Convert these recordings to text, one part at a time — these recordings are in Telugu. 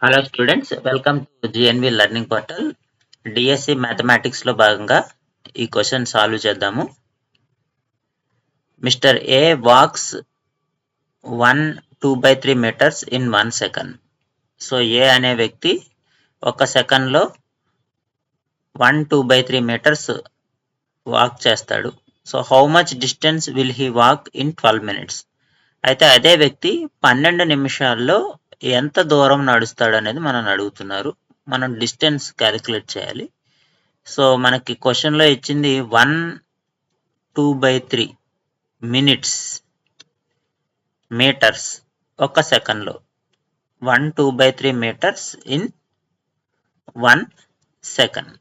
Hello students, welcome to GNV learning portal. DSC mathematics లో భాగంగా ఈ క్వశ్చన్ సాల్వ్ చేద్దాము. Mister A walks 1/2/3 meters in 1 second. So A అనే వ్యక్తి ఒక సెకండ్ లో 1/2/3 మీటర్స్ వాక్ చేస్తాడు. So how much distance will he walk in 12 minutes. అయితే అదే వ్యక్తి 12 నిమిషాల్లో ఎంత దూరం నడుస్తాడు అనేది మనం అడుగుతున్నారు. మనం డిస్టెన్స్ క్యాలిక్యులేట్ చేయాలి. సో మనకి క్వశ్చన్ లో ఇచ్చింది 1/2/3 మినిట్స్ మీటర్స్ ఒక సెకండ్ లో. 1/2/3 మీటర్స్ ఇన్ 1 సెకండ్.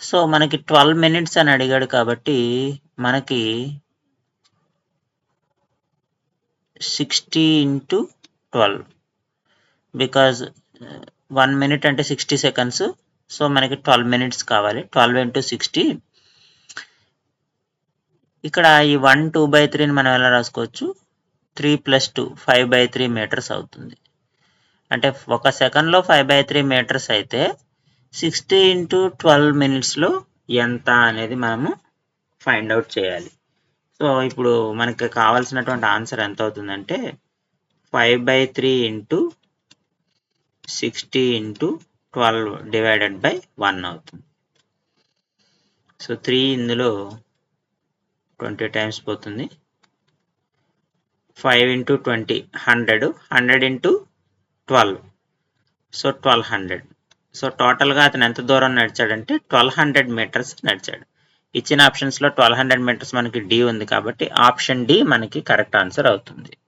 సో మనకి 12 మినిట్స్ అని అడిగాడు కాబట్టి మనకి 60 into 12, బికాజ్ 1 మినిట్ అంటే 60 సెకండ్స్. సో మనకి 12 మినిట్స్ కావాలి. 12 into 60. ఇక్కడ ఈ 1/2/3 మనం ఎలా రాసుకోవచ్చు? 3 + 2 5/3 మీటర్స్ అవుతుంది. అంటే ఒక సెకండ్ లో 5/3 మీటర్స్ అయితే 60 into 12 మినిట్స్ లో ఎంత అనేది మనము ఫైండ్ అవుట్ చేయాలి. సో ఇప్పుడు మనకి కావాల్సినటువంటి ఆన్సర్ ఎంత అవుతుందంటే 5/3 into 60 into 12 డివైడెడ్ బై 1 అవుతుంది. సో 3 ఇందులో 20 టైమ్స్ పోతుంది. 5 into 20 100, 100 into 12, సో 1200. సో టోటల్గా అతను ఎంత దూరం నడిచాడంటే 1200 మీటర్స్ నడిచాడు. ఇచ్చిన ఆప్షన్స్లో 1200 మీటర్స్ మనకి డి ఉంది కాబట్టి ఆప్షన్ డి మనకి కరెక్ట్ ఆన్సర్ అవుతుంది.